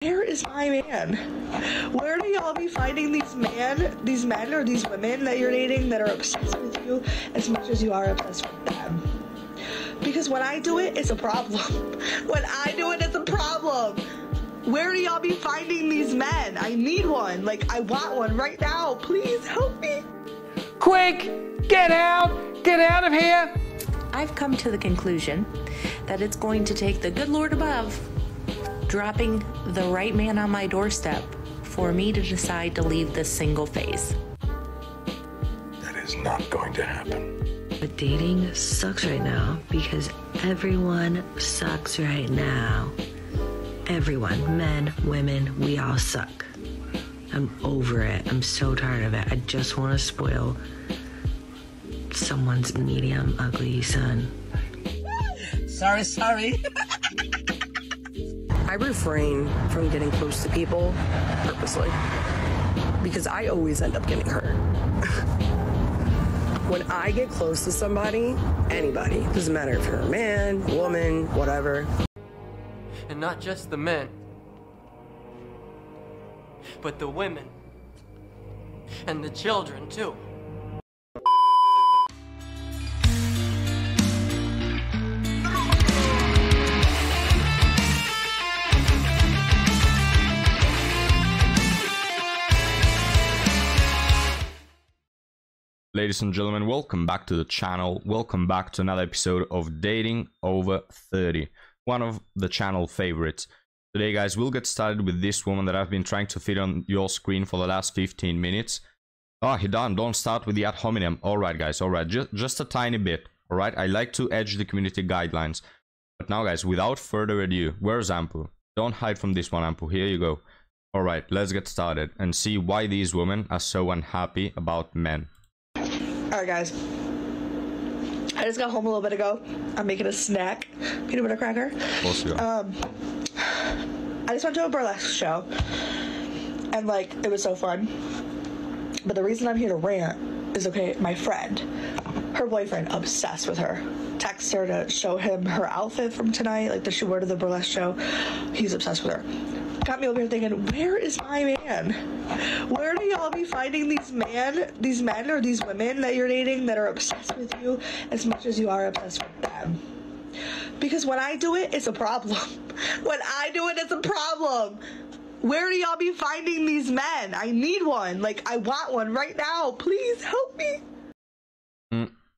Where is my man? Where do y'all be finding these men or these women that you're dating that are obsessed with you as much as you are obsessed with them? Because when I do it, it's a problem. When I do it, it's a problem. Where do y'all be finding these men? I need one. Like, I want one right now. Please help me. Quick, get out of here. I've come to the conclusion that it's going to take the good Lord above dropping the right man on my doorstep for me to decide to leave this single phase. That is not going to happen. But dating sucks right now because everyone sucks right now. Everyone, men, women, we all suck. I'm over it. I'm so tired of it. I just want to spoil someone's medium ugly son. Sorry. I refrain from getting close to people purposely because I always end up getting hurt. When I get close to somebody, anybody, doesn't matter if you're a man, woman, whatever. And not just the men, but the women and the children too. Ladies and gentlemen, welcome back to the channel. Welcome back to another episode of Dating Over 30, one of the channel favorites. Today, guys, we'll get started with this woman that I've been trying to fit on your screen for the last 15 minutes. Oh, Hidan, don't start with the ad hominem. Alright, guys, alright, just a tiny bit. Alright, I like to edge the community guidelines. But now, guys, without further ado, where's Ampu? Don't hide from this one, Ampu. Here you go. Alright, let's get started and see why these women are so unhappy about men. Alright, guys. I just got home a little bit ago. I'm making a snack. Peanut butter cracker. I just went to a burlesque show. And, like, it was so fun. But the reason I'm here to rant is, okay, my friend, her boyfriend, obsessed with her. Texts her to show him her outfit from tonight, like that she wore to the burlesque show. He's obsessed with her. Got me over here thinking, where is my man? Where do y'all be finding these men or these women that you're dating that are obsessed with you as much as you are obsessed with them? Because when I do it, it's a problem. When I do it, it's a problem. Where do y'all be finding these men? I need one. Like, I want one right now. Please help me.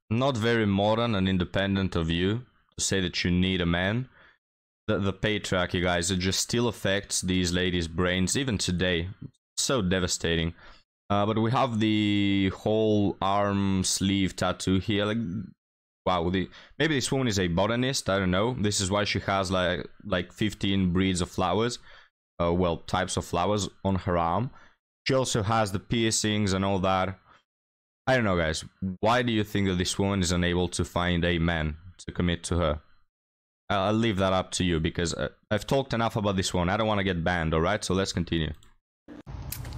Not very modern and independent of you to say that you need a man. The patriarchy, guys, it just still affects these ladies' brains even today. So devastating. But we have the whole arm sleeve tattoo here. Like, wow, maybe this woman is a botanist. I don't know. This is why she has like 15 breeds of flowers. Well, types of flowers on her arm. She also has the piercings and all that. I don't know, guys. Why do you think that this woman is unable to find a man to commit to her? I'll leave that up to you because I've talked enough about this one. I don't want to get banned, alright? So let's continue.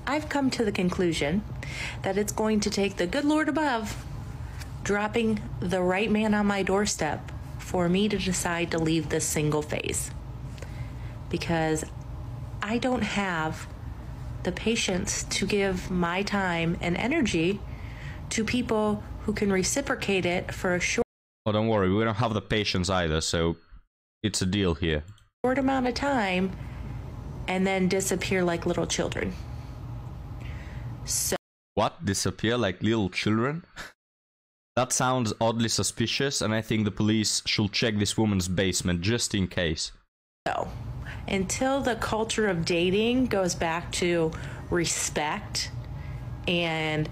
I've come to the conclusion that it's going to take the good Lord above dropping the right man on my doorstep for me to decide to leave this single phase. Because I don't have the patience to give my time and energy to people who can reciprocate it for a short... Oh, don't worry. We don't have the patience either, so... it's a deal here. Short amount of time and then disappear like little children. So what? Disappear like little children? That sounds oddly suspicious, and I think the police should check this woman's basement just in case. So, until the culture of dating goes back to respect and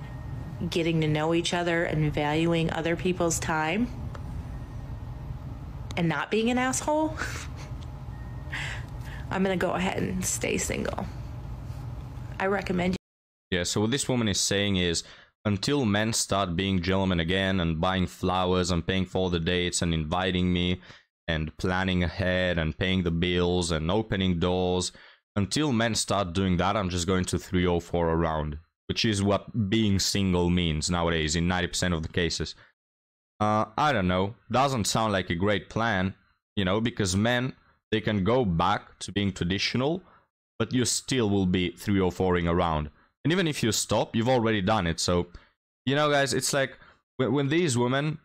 getting to know each other and valuing other people's time, and not being an asshole, I'm gonna go ahead and stay single. I recommend you. Yeah, so what this woman is saying is, until men start being gentlemen again and buying flowers and paying for the dates and inviting me and planning ahead and paying the bills and opening doors, until men start doing that, I'm just going to 304 around, which is what being single means nowadays in 90% of the cases. I don't know, doesn't sound like a great plan, you know, because men, they can go back to being traditional, but you still will be 304ing around. And even if you stop, you've already done it. So, you know, guys, it's like when these women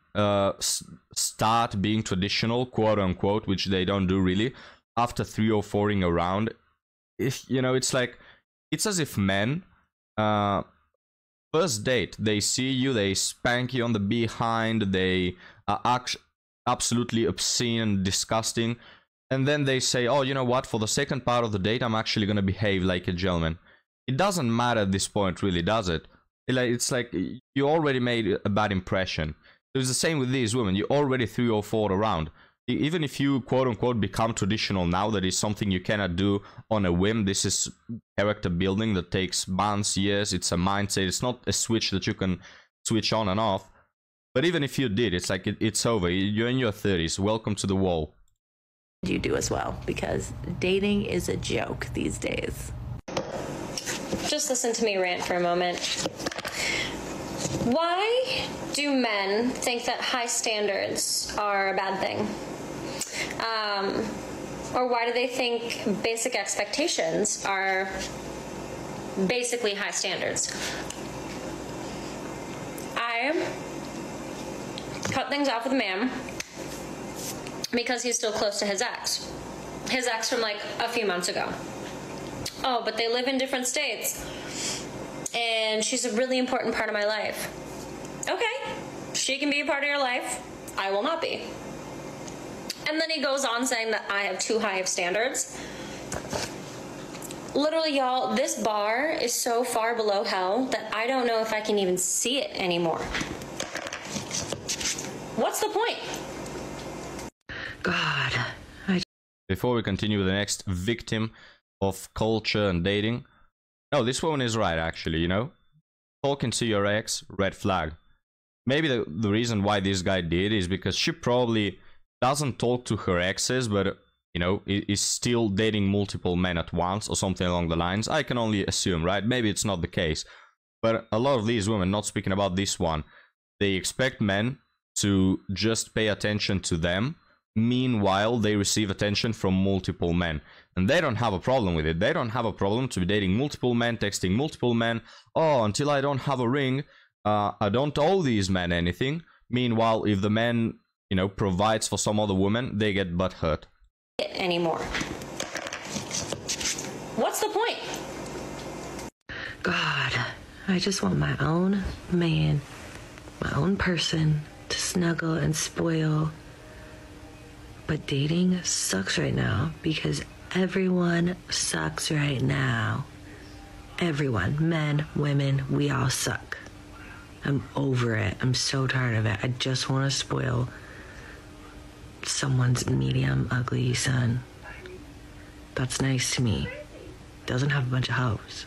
start being traditional, quote unquote, which they don't do really, after 304ing around, if you know, it's like, it's as if men, first date, they see you, they spank you on the behind, they are absolutely obscene and disgusting, and then they say, oh, you know what, for the second part of the date, I'm actually gonna behave like a gentleman. It doesn't matter at this point, really, does it? It's like you already made a bad impression. It's the same with these women. You already 304 around. Even if you, quote-unquote, become traditional now, that is something you cannot do on a whim. This is character building that takes months, years. It's a mindset. It's not a switch that you can switch on and off. But even if you did, it's like it's over. You're in your 30s. Welcome to the wall. You do as well, because dating is a joke these days. Just listen to me rant for a moment. Why do men think that high standards are a bad thing? Or why do they think basic expectations are basically high standards? I cut things off with a man because he's still close to his ex. His ex from like a few months ago. Oh, but they live in different states. And she's a really important part of my life. Okay, she can be a part of your life. I will not be. And then he goes on saying that I have too high of standards. Literally, y'all, this bar is so far below hell that I don't know if I can even see it anymore. What's the point? God. Before we continue with the next victim of culture and dating, no, this woman is right, actually, you know? Talking to your ex, red flag. Maybe the reason why this guy did is because she probably doesn't talk to her exes, but, you know, is still dating multiple men at once or something along the lines. I can only assume, right? Maybe it's not the case. But a lot of these women, not speaking about this one, they expect men to just pay attention to them. Meanwhile, they receive attention from multiple men. And they don't have a problem with it. They don't have a problem to be dating multiple men, texting multiple men. Oh, until I don't have a ring, I don't owe these men anything. Meanwhile, if the man, you know, provides for some other woman, they get butthurt. Anymore. What's the point? God, I just want my own man, my own person to snuggle and spoil. But dating sucks right now because everyone sucks right now. Everyone, men, women, we all suck. I'm over it. I'm so tired of it. I just want to spoil someone's medium ugly son. That's nice to me. Doesn't have a bunch of hoes.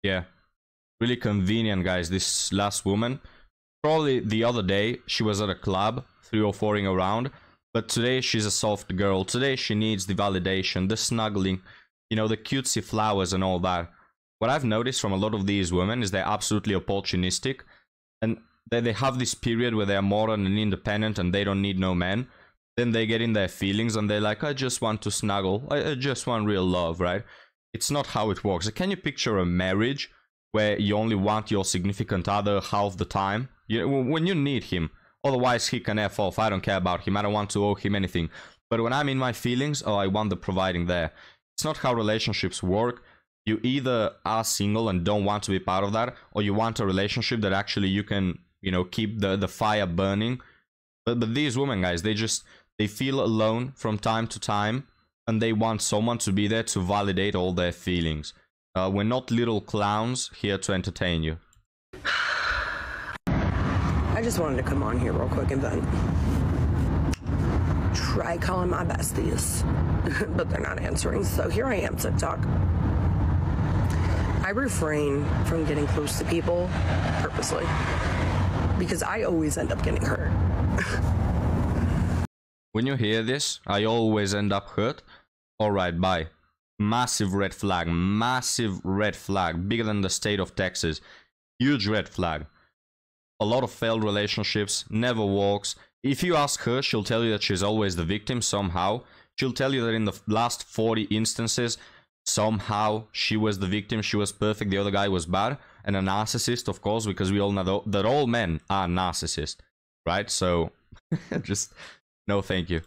Yeah. Really convenient, guys. This last woman. Probably the other day she was at a club, 304ing around, but today she's a soft girl. Today she needs the validation, the snuggling, you know, the cutesy flowers and all that. What I've noticed from a lot of these women is they're absolutely opportunistic, and they have this period where they're modern and independent and they don't need no man. Then they get in their feelings and they're like, I just want to snuggle, I just want real love, right? It's not how it works. Can you picture a marriage where you only want your significant other half the time? When you need him, otherwise he can F off. I don't care about him. I don't want to owe him anything. But when I'm in my feelings, oh, I want the providing there. It's not how relationships work. You either are single and don't want to be part of that, or you want a relationship that actually you can, you know, keep the fire burning. But these women, guys, they feel alone from time to time, and they want someone to be there to validate all their feelings. We're not little clowns here to entertain you. I just wanted to come on here real quick and vent. Try calling my besties, but they're not answering, so here I am, TikTok. I refrain from getting close to people purposely because I always end up getting hurt. When you hear this, I always end up hurt. Alright, bye. Massive red flag, bigger than the state of Texas. Huge red flag. A lot of failed relationships, never works. If you ask her, she'll tell you that she's always the victim somehow. she'll tell you that in the last 40 instances, somehow she was the victim, she was perfect, the other guy was bad, and a narcissist, of course, because we all know that all men are narcissists, right? So, just no thank you.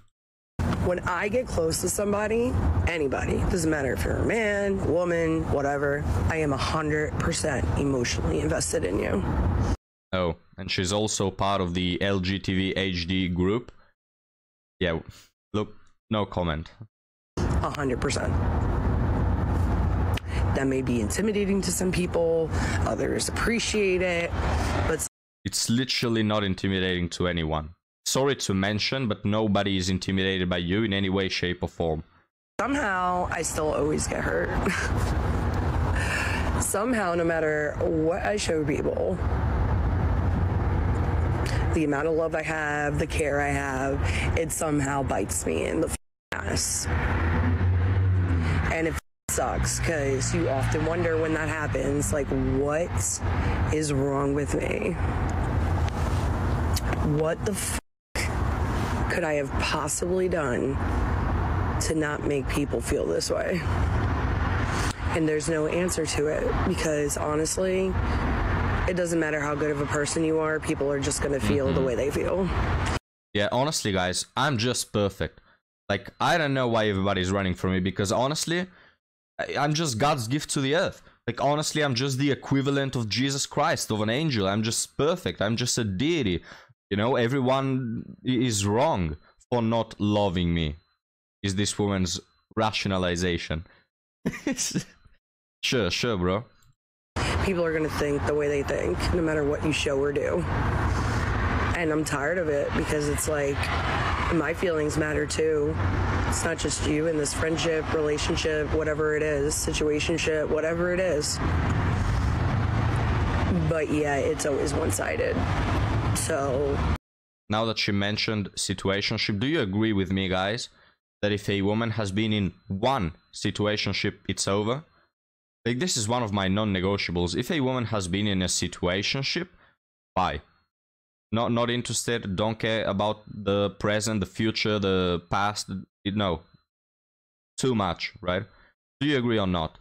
When I get close to somebody, anybody, doesn't matter if you're a man, woman, whatever, I am 100% emotionally invested in you. Oh, and she's also part of the LGTV HD group. Yeah, look, no comment. 100%. That may be intimidating to some people, others appreciate it, but it's literally not intimidating to anyone. Sorry to mention, but nobody is intimidated by you in any way, shape, or form. somehow I still always get hurt. Somehow, no matter what I show people, the amount of love I have, the care I have, it somehow bites me in the ass. And it sucks because you often wonder when that happens, like, what is wrong with me? What the could I have possibly done to not make people feel this way? And there's no answer to it because honestly, it doesn't matter how good of a person you are, people are just going to feel the way they feel. Yeah, honestly, guys, I'm just perfect. Like, I don't know why everybody's running from me because honestly, I'm just God's gift to the earth. Like, honestly, I'm just the equivalent of Jesus Christ, of an angel. I'm just perfect. I'm just a deity. You know, everyone is wrong for not loving me, is this woman's rationalization. Sure, bro. People are going to think the way they think, no matter what you show or do. And I'm tired of it because it's like, my feelings matter too. It's not just you in this friendship, relationship, whatever it is, situationship, whatever it is. But yeah, it's always one-sided. So now that she mentioned situationship, do you agree with me, guys, that if a woman has been in one situationship, it's over? Like, this is one of my non-negotiables. If a woman has been in a situationship, bye. Not interested, don't care about the present, the future, the past. No. Too much, right? Do you agree or not?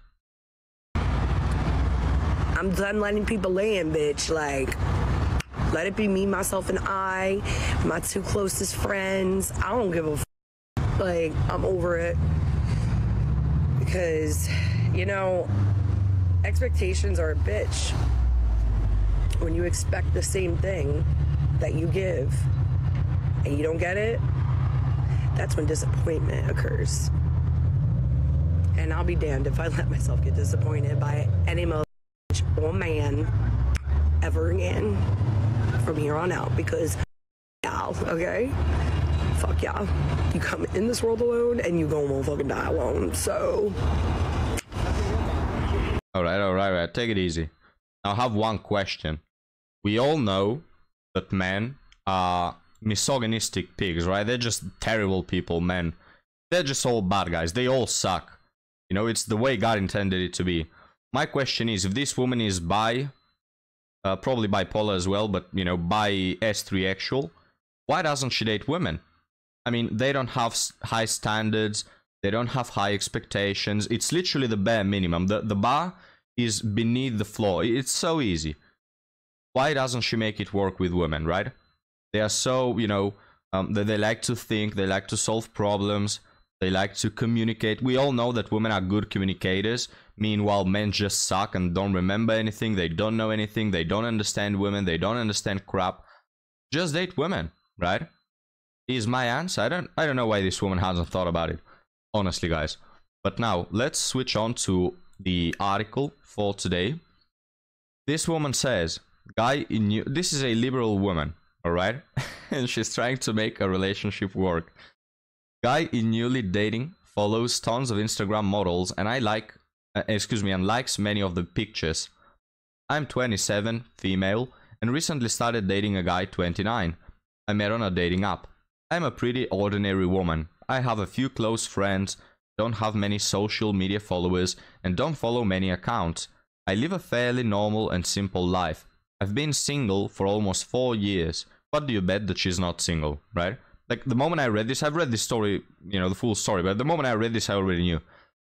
I'm done letting people in, bitch. Like, let it be me, myself, and I, my two closest friends. I don't give a f. Like, I'm over it. Because, you know, expectations are a bitch. When you expect the same thing that you give and you don't get it, that's when disappointment occurs. And I'll be damned if I let myself get disappointed by any mother or man ever again from here on out, because y'all, okay? Fuck y'all. You come in this world alone and you gonna motherfucking die alone, so. Alright, take it easy. Now I have one question. We all know that men are misogynistic pigs, right? They're just terrible people, men. They're just all bad guys. They all suck. You know, it's the way God intended it to be. My question is, if this woman is probably bipolar as well, but, you know, bi S3 actual, why doesn't she date women? I mean, they don't have high standards. They don't have high expectations. It's literally the bare minimum. The bar is beneath the floor. It's so easy. Why doesn't she make it work with women, right? They are so, you know, they like to think, they like to solve problems, they like to communicate. We all know that women are good communicators. Meanwhile, men just suck and don't remember anything. They don't know anything. They don't understand women. They don't understand crap. Just date women, right? Is my answer. I don't know why this woman hasn't thought about it, honestly, guys. But now, let's switch on to the article for today. This woman says, this is a liberal woman, all right? And she's trying to make a relationship work. Guy in newly dating follows tons of Instagram models and and likes many of the pictures. I'm 27, female, and recently started dating a guy 29. I met on a dating app. I'm a pretty ordinary woman. I have a few close friends, don't have many social media followers, and don't follow many accounts. I live a fairly normal and simple life. I've been single for almost 4 years. What do you bet that she's not single, right? Like, the moment I read this, I've read this story, you know, the full story, but the moment I read this, I already knew.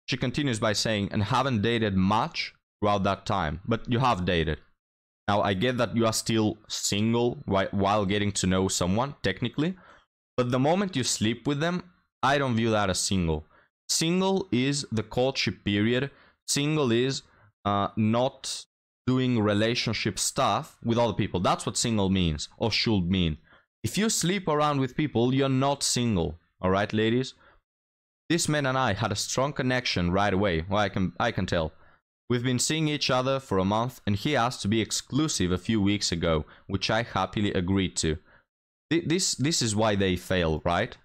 She continues by saying, and haven't dated much throughout that time, but you have dated. Now, I get that you are still single while getting to know someone, technically, but the moment you sleep with them, I don't view that as single. Single is the courtship period. Single is not doing relationship stuff with other people. That's what single means, or should mean. If you sleep around with people, you're not single. Alright, ladies? This man and I had a strong connection right away. Well, I can tell. We've been seeing each other for a month, and he asked to be exclusive a few weeks ago, which I happily agreed to. This is why they fail, right?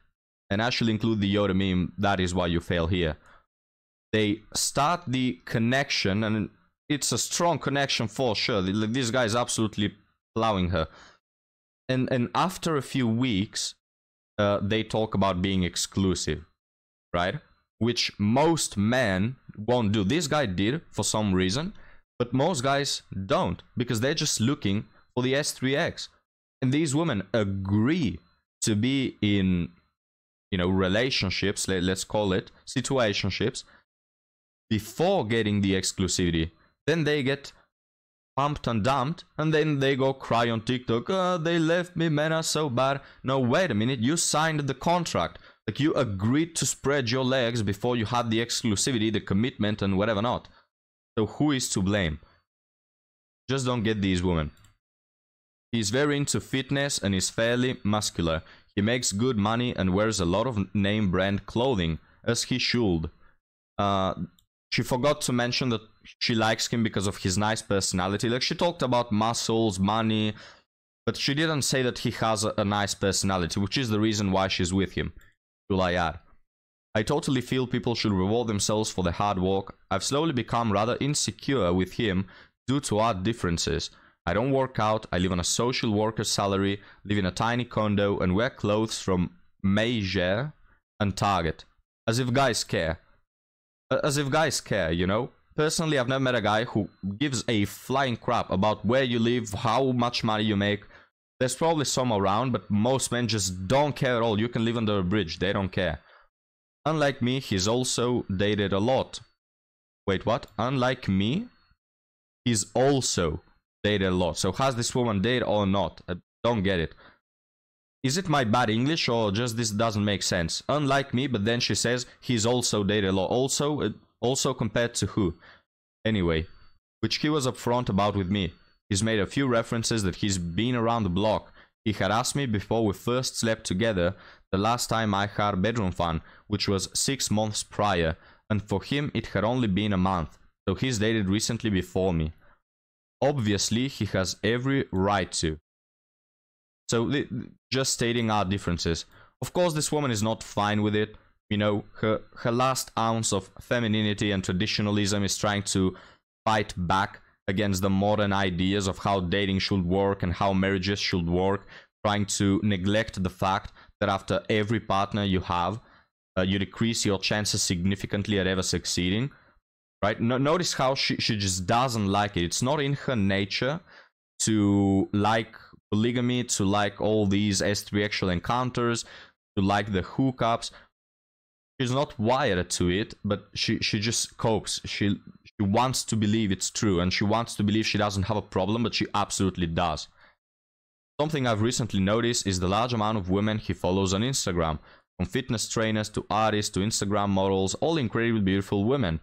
And I shall include the Yoda meme, that is why you fail here. They start the connection, and it's a strong connection for sure. This guy is absolutely plowing her. And after a few weeks, they talk about being exclusive, right? Which most men won't do. This guy did for some reason, but most guys don't, because they're just looking for the S3X. And these women agree to be in, you know, relationships, let's call it situationships, before getting the exclusivity. Then they get pumped and dumped, and then they go cry on TikTok, oh, they left me, men are so bad. No, wait a minute, you signed the contract. Like, you agreed to spread your legs before you had the exclusivity, the commitment, and whatever not. So who is to blame? Just don't get these women. He's very into fitness and is fairly muscular. He makes good money and wears a lot of name brand clothing, as he should. She forgot to mention that she likes him because of his nice personality. Like, she talked about muscles, money, but she didn't say that he has a nice personality, which is the reason why she's with him. Will I add? I totally feel people should reward themselves for the hard work. I've slowly become rather insecure with him due to our differences. I don't work out, I live on a social worker salary, live in a tiny condo, and wear clothes from Meijer and Target. As if guys care. As if guys care, you know? Personally, I've never met a guy who gives a flying crap about where you live, how much money you make. There's probably some around, but most men just don't care at all. You can live under a bridge, they don't care. Unlike me, he's also dated a lot. Wait, what? Unlike me, he's also dated a lot. So has this woman dated or not? I don't get it. Is it my bad English, or just this doesn't make sense? Unlike me, but then she says he's also dated a lot. Also compared to who? Anyway, which he was upfront about with me. He's made a few references that he's been around the block. He had asked me before we first slept together, the last time I had bedroom fun, which was 6 months prior, and for him it had only been a month, so he's dated recently before me. Obviously, he has every right to. So, just stating our differences. Of course, this woman is not fine with it. You know, her last ounce of femininity and traditionalism is trying to fight back against the modern ideas of how dating should work and how marriages should work, trying to neglect the fact that after every partner you have, you decrease your chances significantly at ever succeeding. Right? Notice how she just doesn't like it. It's not in her nature to like polygamy, to like all these S3 encounters, to like the hookups. She's not wired to it, but she just copes. She wants to believe it's true, and she wants to believe she doesn't have a problem, but she absolutely does. Something I've recently noticed is the large amount of women he follows on Instagram. From fitness trainers to artists to Instagram models, all incredibly beautiful women.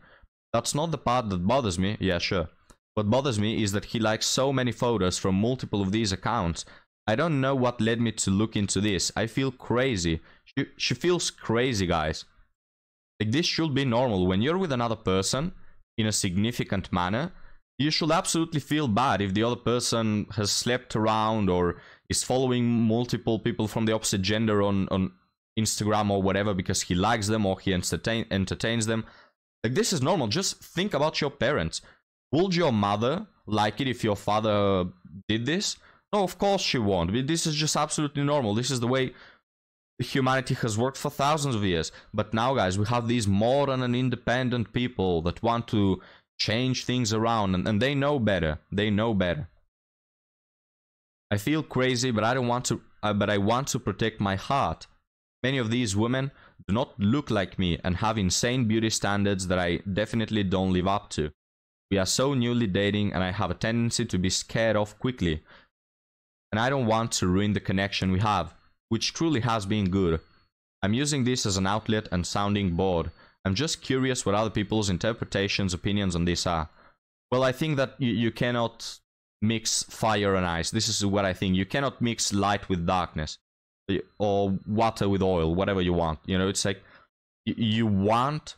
That's not the part that bothers me. Yeah, sure. What bothers me is that he likes so many photos from multiple of these accounts. I don't know what led me to look into this. I feel crazy. She feels crazy, guys. Like, this should be normal. When you're with another person in a significant manner, you should absolutely feel bad if the other person has slept around or is following multiple people from the opposite gender on Instagram or whatever because he likes them or he entertains them. Like, this is normal. Just think about your parents. Would your mother like it if your father did this? No, of course she won't. This is just absolutely normal. This is the way humanity has worked for thousands of years. But now, guys, we have these modern and independent people that want to change things around, and they know better. They know better. I feel crazy, but I don't want to. But I want to protect my heart. Many of these women do not look like me and have insane beauty standards that I definitely don't live up to. We are so newly dating and I have a tendency to be scared off quickly. And I don't want to ruin the connection we have, which truly has been good. I'm using this as an outlet and sounding bored. I'm just curious what other people's interpretations, opinions on this are. Well, I think that you cannot mix fire and ice. This is what I think. You cannot mix light with darkness. Or water with oil, whatever you want. You know, it's like you want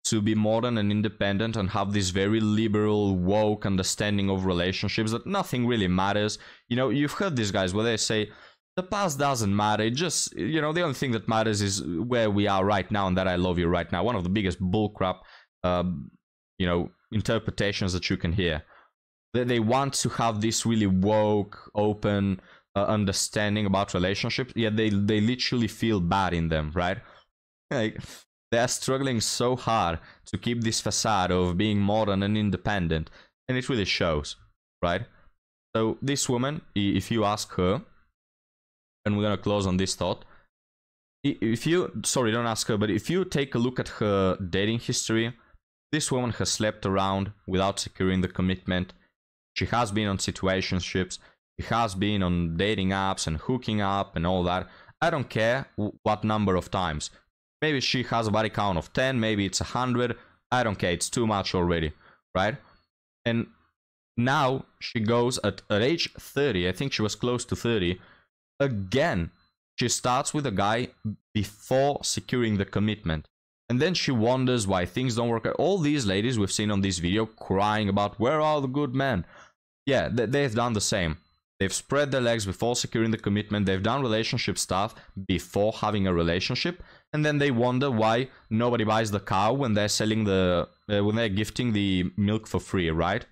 to be modern and independent and have this very liberal, woke understanding of relationships that nothing really matters. You know, you've heard these guys where they say, the past doesn't matter, it just, you know, the only thing that matters is where we are right now and that I love you right now. One of the biggest bullcrap, you know, interpretations that you can hear. They want to have this really woke, open understanding about relationships, yet they literally feel bad in them, right? Like, they're struggling so hard to keep this facade of being modern and independent, and it really shows, right? So this woman, if you ask her, and we're gonna close on this thought, if you, sorry, don't ask her, but if you take a look at her dating history, this woman has slept around without securing the commitment. She has been on situationships, she has been on dating apps and hooking up and all that. I don't care what number of times. Maybe she has a body count of 10, maybe it's 100. I don't care, it's too much already, right? And now she goes at age 30, I think she was close to 30, again, she starts with a guy before securing the commitment. And then she wonders why things don't work out. All these ladies we've seen on this video crying about, where are the good men? Yeah, they've done the same. They've spread their legs before securing the commitment. They've done relationship stuff before having a relationship. And then they wonder why nobody buys the cow when they're selling the, when they're gifting the milk for free, right?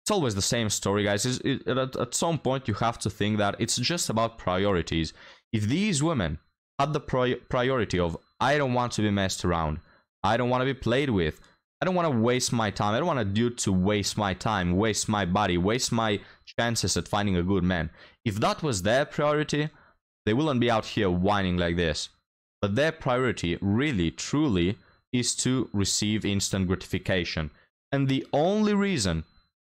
It's always the same story, guys. At some point, you have to think that it's just about priorities. If these women had the priority of, I don't want to be messed around, I don't want to be played with, I don't want to waste my time, I don't want a dude to waste my time, waste my body, waste my chances at finding a good man. If that was their priority, they wouldn't be out here whining like this. But their priority, really, truly, is to receive instant gratification. And the only reason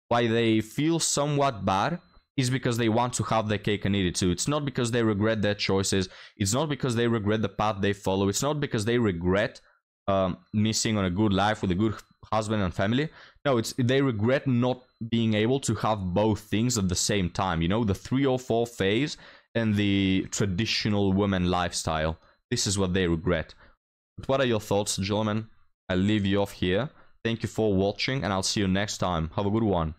why they feel somewhat bad is because they want to have their cake and eat it too. It's not because they regret their choices. It's not because they regret the path they follow. It's not because they regret missing on a good life with a good husband and family. No, they regret not being able to have both things at the same time. You know, the 3 or 4 phase and the traditional woman lifestyle. This is what they regret. But what are your thoughts, gentlemen? I'll leave you off here. Thank you for watching, and I'll see you next time. Have a good one.